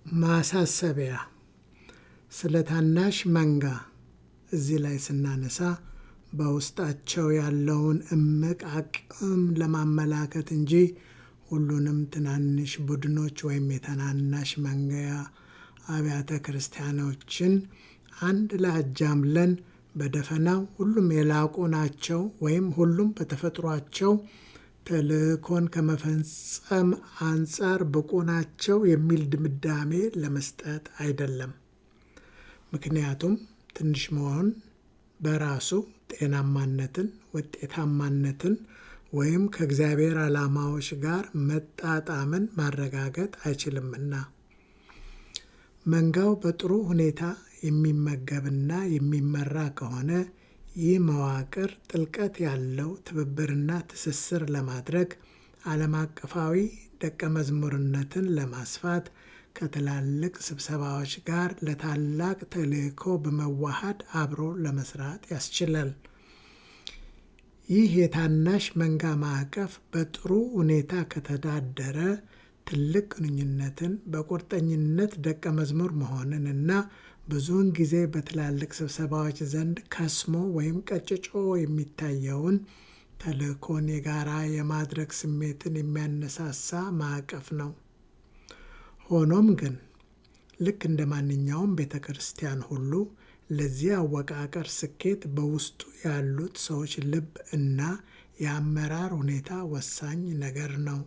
ማሳሰቢያ ስለ ታናሽ መንጋ እዚህ ላይ ስናነሳ በውስጣቸው ያለውን እምቅ አቅም ለማመላከት እንጂ ሁሉንም ትናንሽ ቡድኖች ወይም የታናናሽ መንጋ አብያተ ክርስቲያኖችን አንድ ላይ አጃምለን በደፈናው ሁሉም የላቁ ናቸው ወይም ሁሉም በተፈጥሯቸው ተልእኮን ከመፈጸም አንጻር ብቁ ናቸው የሚል ድምዳሜ ለመስጠት አይደለም። ምክንያቱም ትንሽ መሆን በራሱ ጤናማነትን፣ ውጤታማነትን ወይም ከእግዚአብሔር ዓላማዎች ጋር መጣጣምን ማረጋገጥ አይችልምና። መንጋው በጥሩ ሁኔታ የሚመገብና የሚመራ ከሆነ ይህ መዋቅር ጥልቀት ያለው ትብብርና ትስስር ለማድረግ ዓለም አቀፋዊ ደቀ መዝሙርነትን ለማስፋት ከትላልቅ ስብሰባዎች ጋር ለታላቅ ተልእኮ በመዋሃድ አብሮ ለመስራት ያስችላል። ይህ የታናሽ መንጋ ማዕቀፍ በጥሩ ሁኔታ ከተዳደረ ትልቅ ግንኙነትን፣ በቁርጠኝነት ደቀ መዝሙር መሆንን እና ብዙውን ጊዜ በትላልቅ ስብሰባዎች ዘንድ ከስሞ ወይም ቀጭጮ የሚታየውን ተልእኮን የጋራ የማድረግ ስሜትን የሚያነሳሳ ማዕቀፍ ነው። ሆኖም ግን ልክ እንደ ማንኛውም ቤተ ክርስቲያን ሁሉ ለዚህ አወቃቀር ስኬት በውስጡ ያሉት ሰዎች ልብ እና የአመራር ሁኔታ ወሳኝ ነገር ነው።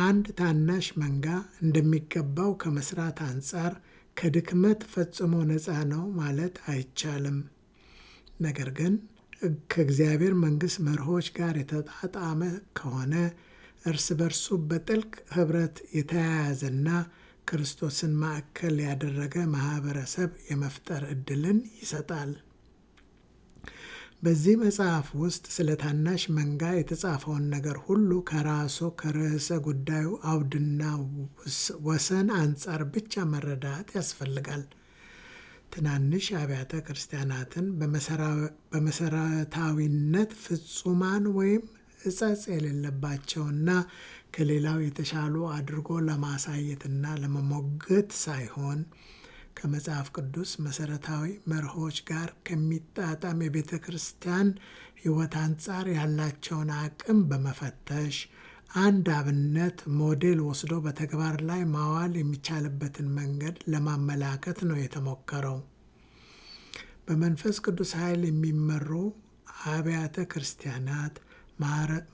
አንድ ታናሽ መንጋ እንደሚገባው ከመስራት አንጻር ከድክመት ፈጽሞ ነፃ ነው ማለት አይቻልም። ነገር ግን ከእግዚአብሔር መንግሥት መርሆች ጋር የተጣጣመ ከሆነ እርስ በርሱ በጥልቅ ኅብረት የተያያዘና ክርስቶስን ማዕከል ያደረገ ማኅበረሰብ የመፍጠር ዕድልን ይሰጣል። በዚህ መጽሐፍ ውስጥ ስለ ታናሽ መንጋ የተጻፈውን ነገር ሁሉ ከርዕሰ ጉዳዩ አውድና ወሰን አንጻር ብቻ መረዳት ያስፈልጋል። ትናንሽ አብያተ ክርስቲያናትን በመሰረታዊነት ፍጹማን ወይም ዕጸጽ የሌለባቸውና ከሌላው የተሻሉ አድርጎ ለማሳየትና ለመሞገት ሳይሆን ከመጽሐፍ ቅዱስ መሰረታዊ መርሆች ጋር ከሚጣጣም የቤተ ክርስቲያን ሕይወት አንጻር ያላቸውን አቅም በመፈተሽ አንድ አብነት ሞዴል ወስዶ በተግባር ላይ ማዋል የሚቻልበትን መንገድ ለማመላከት ነው የተሞከረው። በመንፈስ ቅዱስ ኃይል የሚመሩ አብያተ ክርስቲያናት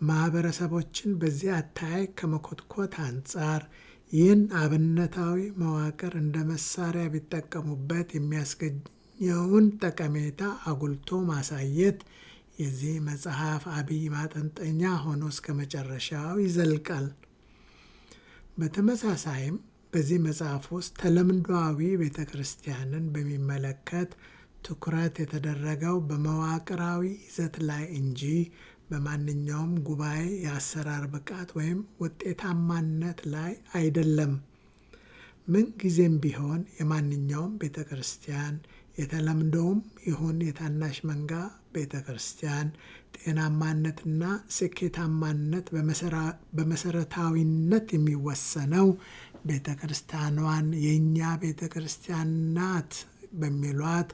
ማህበረሰቦችን በዚህ አተያይ ከመኮትኮት አንጻር ይህን አብነታዊ መዋቅር እንደ መሳሪያ ቢጠቀሙበት የሚያስገኘውን ጠቀሜታ አጉልቶ ማሳየት የዚህ መጽሐፍ አብይ ማጠንጠኛ ሆኖ እስከ መጨረሻው ይዘልቃል። በተመሳሳይም በዚህ መጽሐፍ ውስጥ ተለምዷዊ ቤተ ክርስቲያንን በሚመለከት ትኩረት የተደረገው በመዋቅራዊ ይዘት ላይ እንጂ በማንኛውም ጉባኤ የአሰራር ብቃት ወይም ውጤታማነት ላይ አይደለም። ምን ጊዜም ቢሆን የማንኛውም ቤተ ክርስቲያን የተለምዶውም ይሁን የታናሽ መንጋ ቤተ ክርስቲያን ጤናማነትና ስኬታማነት በመሰረታዊነት የሚወሰነው ቤተ ክርስቲያኗን የእኛ ቤተ ክርስቲያን ናት በሚሏት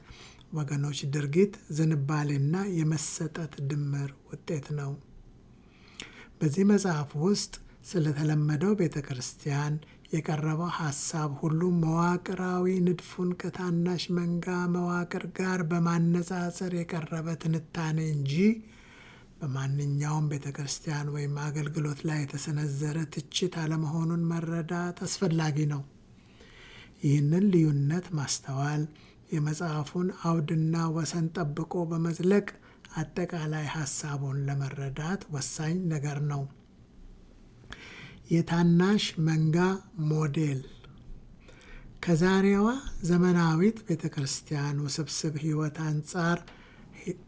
ወገኖች ድርጊት፣ ዝንባሌና የመሰጠት ድምር ውጤት ነው። በዚህ መጽሐፍ ውስጥ ስለተለመደው ቤተ ክርስቲያን የቀረበው ሐሳብ ሁሉ መዋቅራዊ ንድፉን ከታናሽ መንጋ መዋቅር ጋር በማነጻጸር የቀረበ ትንታኔ እንጂ በማንኛውም ቤተ ክርስቲያን ወይም አገልግሎት ላይ የተሰነዘረ ትችት አለመሆኑን መረዳት አስፈላጊ ነው። ይህንን ልዩነት ማስተዋል የመጽሐፉን አውድና ወሰን ጠብቆ በመዝለቅ አጠቃላይ ሐሳቡን ለመረዳት ወሳኝ ነገር ነው። የታናሽ መንጋ ሞዴል ከዛሬዋ ዘመናዊት ቤተ ክርስቲያን ውስብስብ ሕይወት አንጻር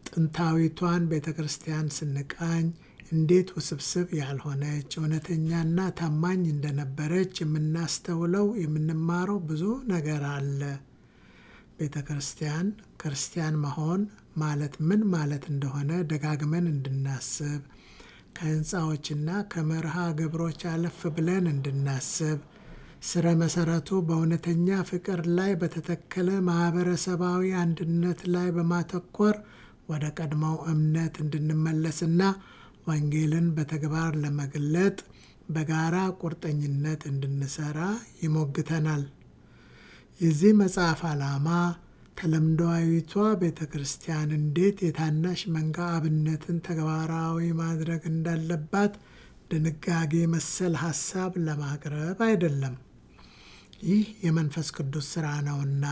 ጥንታዊቷን ቤተ ክርስቲያን ስንቃኝ እንዴት ውስብስብ ያልሆነች እውነተኛና ታማኝ እንደነበረች የምናስተውለው የምንማረው ብዙ ነገር አለ። ቤተ ክርስቲያን ክርስቲያን መሆን ማለት ምን ማለት እንደሆነ ደጋግመን እንድናስብ፣ ከሕንፃዎችና ከመርሃ ግብሮች አለፍ ብለን እንድናስብ፣ ስረ መሰረቱ በእውነተኛ ፍቅር ላይ በተተከለ ማህበረሰባዊ አንድነት ላይ በማተኮር ወደ ቀድሞው እምነት እንድንመለስና ወንጌልን በተግባር ለመግለጥ በጋራ ቁርጠኝነት እንድንሰራ ይሞግተናል። የዚህ መጽሐፍ ዓላማ ተለምዷዊቷ ቤተ ክርስቲያን እንዴት የታናሽ መንጋ አብነትን ተግባራዊ ማድረግ እንዳለባት ድንጋጌ መሰል ሐሳብ ለማቅረብ አይደለም። ይህ የመንፈስ ቅዱስ ሥራ ነውና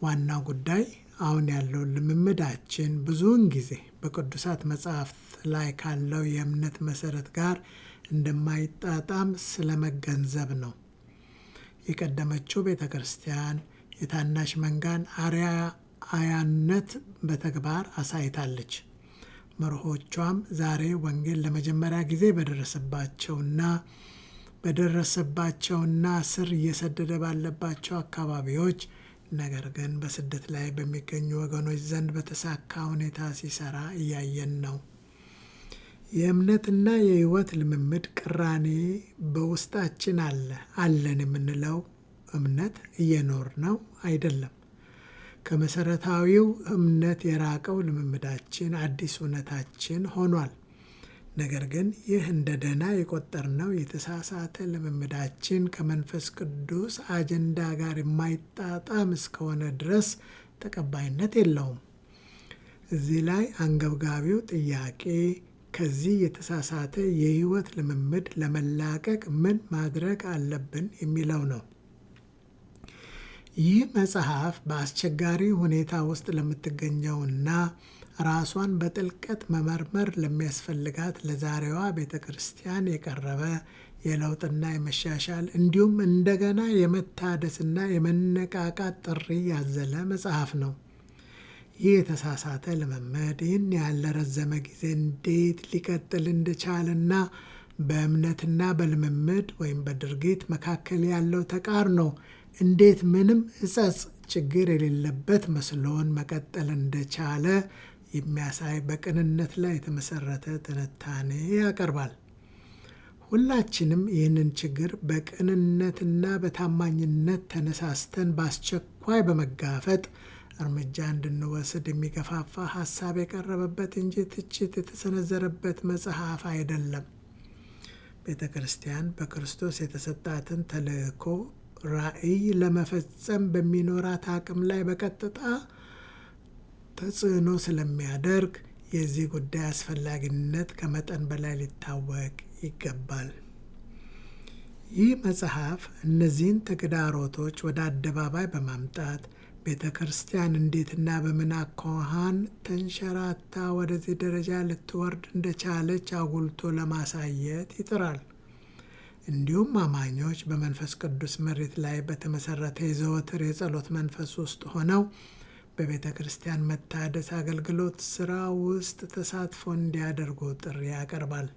ዋናው ጉዳይ አሁን ያለው ልምምዳችን ብዙውን ጊዜ በቅዱሳት መጻሕፍት ላይ ካለው የእምነት መሠረት ጋር እንደማይጣጣም ስለመገንዘብ ነው። የቀደመችው ቤተ ክርስቲያን የታናሽ መንጋን አርአያነት በተግባር አሳይታለች። መርሆቿም ዛሬ ወንጌል ለመጀመሪያ ጊዜ በደረሰባቸውና ስር እየሰደደ ባለባቸው አካባቢዎች ነገር ግን በስደት ላይ በሚገኙ ወገኖች ዘንድ በተሳካ ሁኔታ ሲሰራ እያየን ነው። የእምነትና የሕይወት ልምምድ ቅራኔ በውስጣችን አለን የምንለው እምነት እየኖርነው አይደለም። ከመሰረታዊው እምነት የራቀው ልምምዳችን አዲስ እውነታችን ሆኗል። ነገር ግን ይህ እንደ ደህና የቆጠርነው የተሳሳተ ልምምዳችን ከመንፈስ ቅዱስ አጀንዳ ጋር የማይጣጣም እስከሆነ ድረስ ተቀባይነት የለውም። እዚህ ላይ አንገብጋቢው ጥያቄ ከዚህ የተሳሳተ የሕይወት ልምምድ ለመላቀቅ ምን ማድረግ አለብን የሚለው ነው። ይህ መጽሐፍ በአስቸጋሪ ሁኔታ ውስጥ ለምትገኘውና ራሷን በጥልቀት መመርመር ለሚያስፈልጋት ለዛሬዋ ቤተ ክርስቲያን የቀረበ የለውጥና የመሻሻል እንዲሁም እንደገና የመታደስና የመነቃቃት ጥሪ ያዘለ መጽሐፍ ነው። ይህ የተሳሳተ ልምምድ ይህን ያህል ለረዘመ ጊዜ እንዴት ሊቀጥል እንደቻለና በእምነትና በልምምድ ወይም በድርጊት መካከል ያለው ተቃርኖ እንዴት ምንም ሕጸጽ ችግር የሌለበት መስሎን መቀጠል እንደቻለ የሚያሳይ በቅንነት ላይ የተመሰረተ ትንታኔ ያቀርባል። ሁላችንም ይህንን ችግር በቅንነትና በታማኝነት ተነሳስተን በአስቸኳይ በመጋፈጥ እርምጃ እንድንወስድ የሚገፋፋ ሐሳብ የቀረበበት እንጂ ትችት የተሰነዘረበት መጽሐፍ አይደለም። ቤተ ክርስቲያን በክርስቶስ የተሰጣትን ተልእኮ ራዕይ ለመፈጸም በሚኖራት አቅም ላይ በቀጥታ ተጽዕኖ ስለሚያደርግ የዚህ ጉዳይ አስፈላጊነት ከመጠን በላይ ሊታወቅ ይገባል። ይህ መጽሐፍ እነዚህን ተግዳሮቶች ወደ አደባባይ በማምጣት ቤተ ክርስቲያን እንዴትና በምን አኳኋን ተንሸራታ ወደዚህ ደረጃ ልትወርድ እንደቻለች አጉልቶ ለማሳየት ይጥራል። እንዲሁም አማኞች በመንፈስ ቅዱስ ምሪት ላይ በተመሰረተ የዘወትር የጸሎት መንፈስ ውስጥ ሆነው በቤተ ክርስቲያን መታደስ አገልግሎት ሥራ ውስጥ ተሳትፎ እንዲያደርጉ ጥሪ ያቀርባል።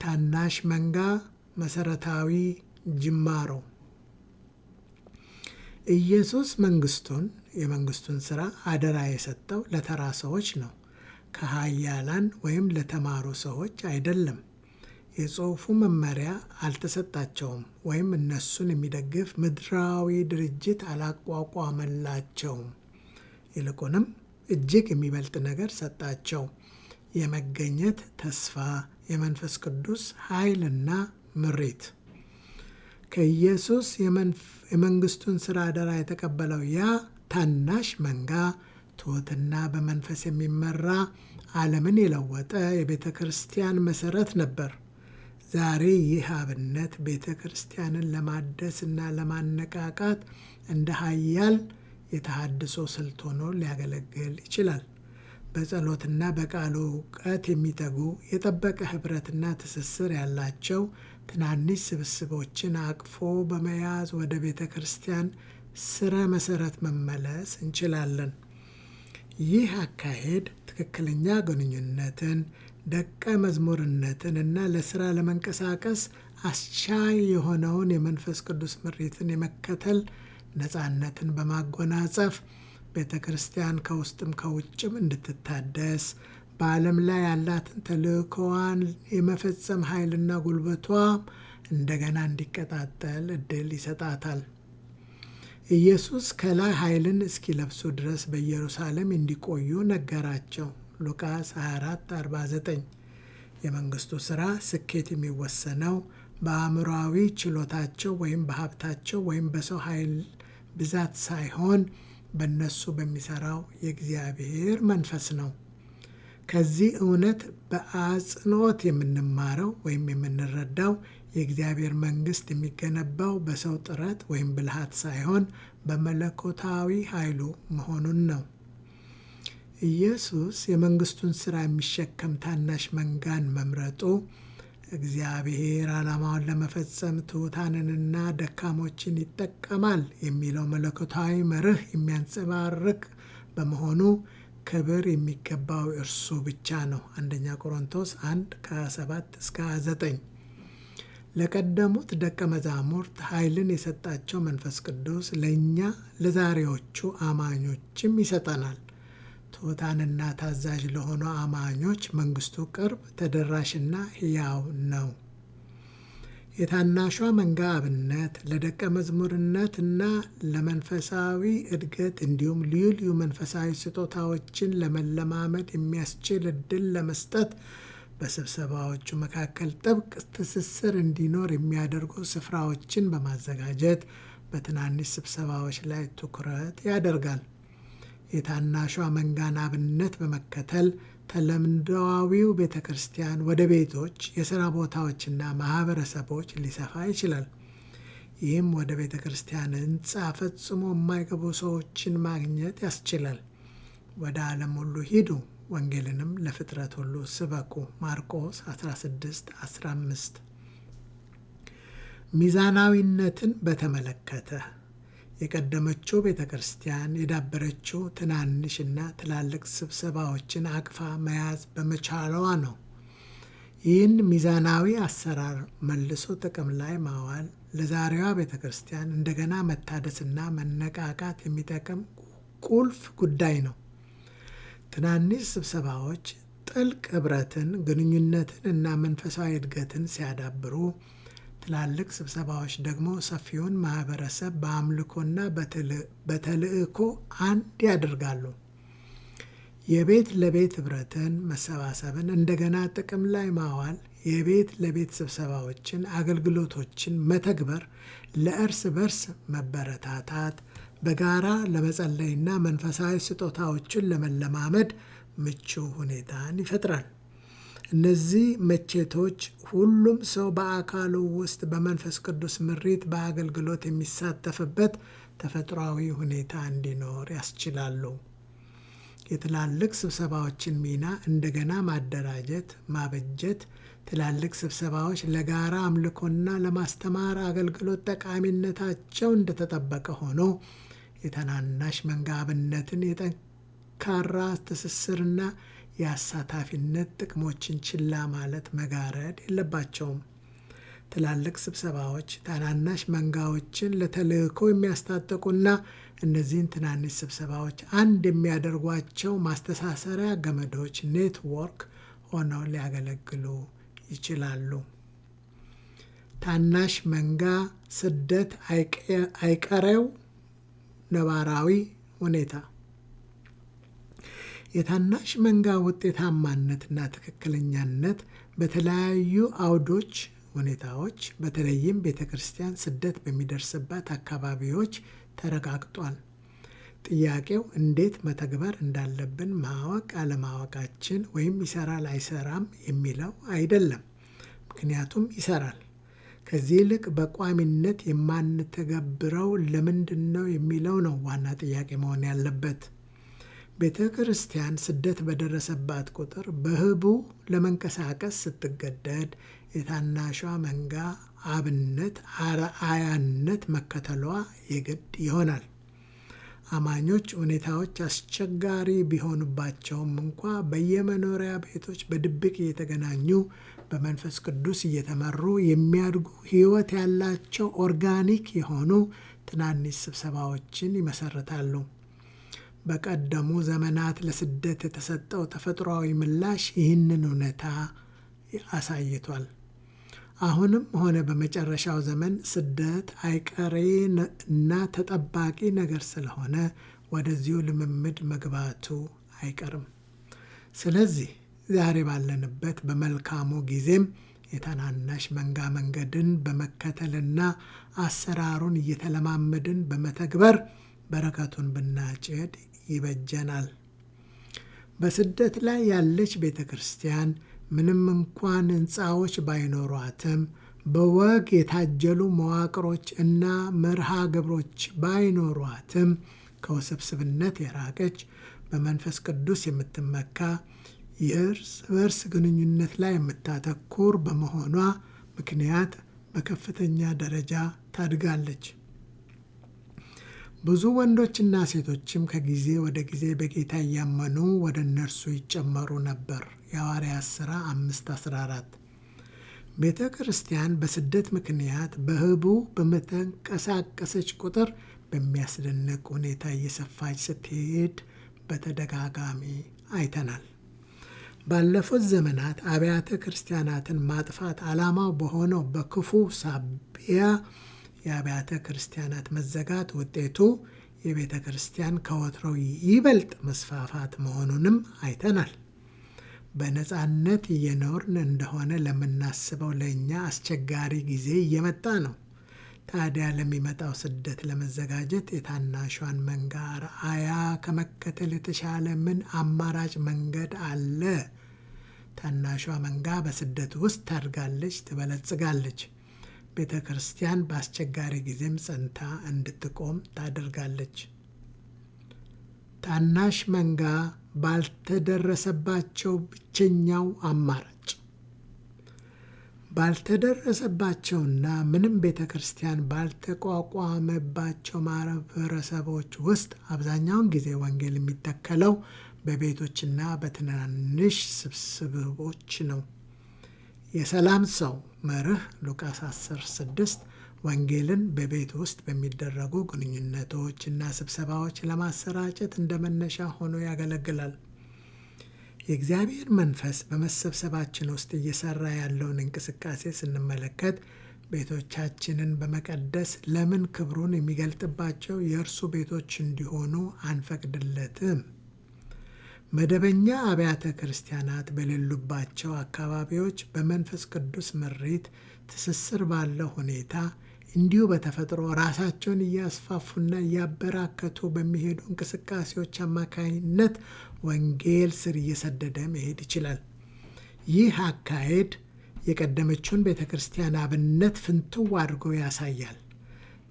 ታናሽ መንጋ መሰረታዊ ጅማሮ ኢየሱስ የመንግስቱን ሥራ አደራ የሰጠው ለተራ ሰዎች ነው፣ ከኃያላን ወይም ለተማሩ ሰዎች አይደለም። የጽሑፉ መመሪያ አልተሰጣቸውም ወይም እነሱን የሚደግፍ ምድራዊ ድርጅት አላቋቋመላቸውም። ይልቁንም እጅግ የሚበልጥ ነገር ሰጣቸው። የመገኘት ተስፋ፣ የመንፈስ ቅዱስ ኃይልና ምሪት። ከኢየሱስ የመንግስቱን ሥራ አደራ የተቀበለው ያ ታናሽ መንጋ ትሑትና በመንፈስ የሚመራ ዓለምን የለወጠ የቤተ ክርስቲያን መሠረት ነበር። ዛሬ ይህ አብነት ቤተ ክርስቲያንን ለማደስና ለማነቃቃት እንደ ኃያል የተሃድሶ ስልት ሆኖ ሊያገለግል ይችላል። በጸሎትና በቃሉ እውቀት የሚተጉ የጠበቀ ኅብረትና ትስስር ያላቸው ትናንሽ ስብስቦችን አቅፎ በመያዝ ወደ ቤተ ክርስቲያን ሥረ መሠረት መመለስ እንችላለን። ይህ አካሄድ ትክክለኛ ግንኙነትን፣ ደቀ መዝሙርነትን እና ለሥራ ለመንቀሳቀስ አስቻይ የሆነውን የመንፈስ ቅዱስ ምሪትን የመከተል ነፃነትን በማጎናጸፍ ቤተ ክርስቲያን ከውስጥም ከውጭም እንድትታደስ በዓለም ላይ ያላትን ተልእኮዋን የመፈጸም ኃይልና ጉልበቷ እንደገና እንዲቀጣጠል እድል ይሰጣታል። ኢየሱስ ከላይ ኃይልን እስኪለብሱ ድረስ በኢየሩሳሌም እንዲቆዩ ነገራቸው። ሉቃስ 24:49 የመንግስቱ ሥራ ስኬት የሚወሰነው በአእምሮአዊ ችሎታቸው ወይም በሀብታቸው ወይም በሰው ኃይል ብዛት ሳይሆን በእነሱ በሚሠራው የእግዚአብሔር መንፈስ ነው። ከዚህ እውነት በአጽንኦት የምንማረው ወይም የምንረዳው የእግዚአብሔር መንግሥት የሚገነባው በሰው ጥረት ወይም ብልሃት ሳይሆን በመለኮታዊ ኃይሉ መሆኑን ነው። ኢየሱስ የመንግሥቱን ሥራ የሚሸከም ታናሽ መንጋን መምረጡ እግዚአብሔር ዓላማውን ለመፈጸም ትሑታንንና ደካሞችን ይጠቀማል የሚለው መለኮታዊ መርህ የሚያንጸባርቅ በመሆኑ ክብር የሚገባው እርሱ ብቻ ነው። 1 ቆሮንቶስ 1:27-29 ለቀደሙት ደቀ መዛሙርት ኃይልን የሰጣቸው መንፈስ ቅዱስ ለእኛ ለዛሬዎቹ አማኞችም ይሰጠናል። ትሑታንና ታዛዥ ለሆኑ አማኞች መንግሥቱ ቅርብ፣ ተደራሽና ሕያው ነው። የታናሿ መንጋ አብነት ለደቀ መዝሙርነትና ለመንፈሳዊ እድገት እንዲሁም ልዩ ልዩ መንፈሳዊ ስጦታዎችን ለመለማመድ የሚያስችል ዕድል ለመስጠት በስብሰባዎቹ መካከል ጥብቅ ትስስር እንዲኖር የሚያደርጉ ስፍራዎችን በማዘጋጀት በትናንሽ ስብሰባዎች ላይ ትኩረት ያደርጋል። የታናሿ መንጋን አብነት በመከተል ተለምዶዊው ቤተ ክርስቲያን ወደ ቤቶች፣ የሥራ ቦታዎችና ማኅበረሰቦች ሊሰፋ ይችላል። ይህም ወደ ቤተ ክርስቲያን ሕንፃ ፈጽሞ የማይገቡ ሰዎችን ማግኘት ያስችላል። ወደ ዓለም ሁሉ ሂዱ፣ ወንጌልንም ለፍጥረት ሁሉ ስበኩ። ማርቆስ 16:15 ሚዛናዊነትን በተመለከተ የቀደመችው ቤተ ክርስቲያን የዳበረችው ትናንሽና ትላልቅ ስብሰባዎችን አቅፋ መያዝ በመቻሏ ነው። ይህን ሚዛናዊ አሰራር መልሶ ጥቅም ላይ ማዋል ለዛሬዋ ቤተ ክርስቲያን እንደገና መታደስና መነቃቃት የሚጠቅም ቁልፍ ጉዳይ ነው። ትናንሽ ስብሰባዎች ጥልቅ ኅብረትን፣ ግንኙነትን እና መንፈሳዊ እድገትን ሲያዳብሩ፣ ትላልቅ ስብሰባዎች ደግሞ ሰፊውን ማኅበረሰብ በአምልኮና በተልእኮ አንድ ያደርጋሉ። የቤት ለቤት ኅብረትን፣ መሰባሰብን እንደገና ጥቅም ላይ ማዋል፣ የቤት ለቤት ስብሰባዎችን፣ አገልግሎቶችን መተግበር ለእርስ በርስ መበረታታት፣ በጋራ ለመጸለይና መንፈሳዊ ስጦታዎችን ለመለማመድ ምቹ ሁኔታን ይፈጥራል። እነዚህ መቼቶች ሁሉም ሰው በአካሉ ውስጥ በመንፈስ ቅዱስ ምሪት በአገልግሎት የሚሳተፍበት ተፈጥሯዊ ሁኔታ እንዲኖር ያስችላሉ። የትላልቅ ስብሰባዎችን ሚና እንደገና ማደራጀት፣ ማበጀት። ትላልቅ ስብሰባዎች ለጋራ አምልኮና ለማስተማር አገልግሎት ጠቃሚነታቸው እንደተጠበቀ ሆኖ የታናናሽ መንጋ አብነትን፣ የጠንካራ ትስስርና የአሳታፊነት ጥቅሞችን ችላ ማለት መጋረድ የለባቸውም። ትላልቅ ስብሰባዎች ታናናሽ መንጋዎችን ለተልእኮ የሚያስታጥቁና እነዚህን ትናንሽ ስብሰባዎች አንድ የሚያደርጓቸው ማስተሳሰሪያ ገመዶች ኔትወርክ ሆነው ሊያገለግሉ ይችላሉ። ታናሽ መንጋ ስደት አይቀሬው ነባራዊ ሁኔታ የታናሽ መንጋ ውጤታማነትና ትክክለኛነት በተለያዩ አውዶች ሁኔታዎች በተለይም ቤተ ክርስቲያን ስደት በሚደርስባት አካባቢዎች ተረጋግጧል። ጥያቄው እንዴት መተግበር እንዳለብን ማወቅ አለማወቃችን ወይም ይሰራል አይሰራም የሚለው አይደለም። ምክንያቱም ይሰራል። ከዚህ ይልቅ በቋሚነት የማንተገብረው ለምንድን ነው የሚለው ነው ዋና ጥያቄ መሆን ያለበት። ቤተ ክርስቲያን ስደት በደረሰባት ቁጥር በህቡ ለመንቀሳቀስ ስትገደድ የታናሿ መንጋ አብነት አርአያነት መከተሏ የግድ ይሆናል። አማኞች ሁኔታዎች አስቸጋሪ ቢሆኑባቸውም እንኳ በየመኖሪያ ቤቶች በድብቅ እየተገናኙ በመንፈስ ቅዱስ እየተመሩ የሚያድጉ ሕይወት ያላቸው ኦርጋኒክ የሆኑ ትናንሽ ስብሰባዎችን ይመሰርታሉ። በቀደሙ ዘመናት ለስደት የተሰጠው ተፈጥሯዊ ምላሽ ይህንን እውነታ አሳይቷል። አሁንም ሆነ በመጨረሻው ዘመን ስደት አይቀሬ እና ተጠባቂ ነገር ስለሆነ ወደዚሁ ልምምድ መግባቱ አይቀርም። ስለዚህ ዛሬ ባለንበት በመልካሙ ጊዜም የታናናሽ መንጋ መንገድን በመከተልና አሰራሩን እየተለማመድን በመተግበር በረከቱን ብናጭድ ይበጀናል። በስደት ላይ ያለች ቤተ ክርስቲያን ምንም እንኳን ሕንፃዎች ባይኖሯትም በወግ የታጀሉ መዋቅሮች እና መርሃ ግብሮች ባይኖሯትም ከውስብስብነት የራቀች በመንፈስ ቅዱስ የምትመካ የእርስ በርስ ግንኙነት ላይ የምታተኩር በመሆኗ ምክንያት በከፍተኛ ደረጃ ታድጋለች። ብዙ ወንዶችና ሴቶችም ከጊዜ ወደ ጊዜ በጌታ እያመኑ ወደ እነርሱ ይጨመሩ ነበር። የሐዋርያት ሥራ 5:14። ቤተ ክርስቲያን በስደት ምክንያት በህቡ በተንቀሳቀሰች ቁጥር በሚያስደንቅ ሁኔታ እየሰፋች ስትሄድ በተደጋጋሚ አይተናል። ባለፉት ዘመናት አብያተ ክርስቲያናትን ማጥፋት ዓላማው በሆነው በክፉ ሳቢያ የአብያተ ክርስቲያናት መዘጋት ውጤቱ የቤተ ክርስቲያን ከወትሮው ይበልጥ መስፋፋት መሆኑንም አይተናል። በነፃነት እየኖርን እንደሆነ ለምናስበው ለእኛ አስቸጋሪ ጊዜ እየመጣ ነው። ታዲያ ለሚመጣው ስደት ለመዘጋጀት የታናሿን መንጋ አርአያ ከመከተል የተሻለ ምን አማራጭ መንገድ አለ? ታናሿ መንጋ በስደት ውስጥ ታድጋለች፣ ትበለጽጋለች። ቤተ ክርስቲያን በአስቸጋሪ ጊዜም ጸንታ እንድትቆም ታደርጋለች። ታናሽ መንጋ ባልተደረሰባቸው ብቸኛው አማራጭ ባልተደረሰባቸውና ምንም ቤተ ክርስቲያን ባልተቋቋመባቸው ማህበረሰቦች ውስጥ አብዛኛውን ጊዜ ወንጌል የሚተከለው በቤቶችና በትናንሽ ስብስቦች ነው። የሰላም ሰው መርህ ሉቃስ 10:6 ወንጌልን በቤት ውስጥ በሚደረጉ ግንኙነቶች እና ስብሰባዎች ለማሰራጨት እንደ መነሻ ሆኖ ያገለግላል። የእግዚአብሔር መንፈስ በመሰብሰባችን ውስጥ እየሰራ ያለውን እንቅስቃሴ ስንመለከት ቤቶቻችንን በመቀደስ ለምን ክብሩን የሚገልጥባቸው የእርሱ ቤቶች እንዲሆኑ አንፈቅድለትም? መደበኛ አብያተ ክርስቲያናት በሌሉባቸው አካባቢዎች በመንፈስ ቅዱስ ምሪት ትስስር ባለው ሁኔታ እንዲሁ በተፈጥሮ ራሳቸውን እያስፋፉና እያበራከቱ በሚሄዱ እንቅስቃሴዎች አማካኝነት ወንጌል ስር እየሰደደ መሄድ ይችላል። ይህ አካሄድ የቀደመችውን ቤተ ክርስቲያን አብነት ፍንትው አድርጎ ያሳያል።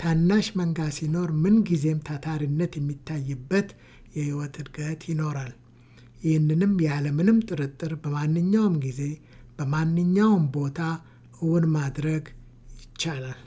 ታናሽ መንጋ ሲኖር ምንጊዜም ታታሪነት የሚታይበት የሕይወት እድገት ይኖራል። ይህንንም ያለምንም ጥርጥር በማንኛውም ጊዜ በማንኛውም ቦታ እውን ማድረግ ይቻላል።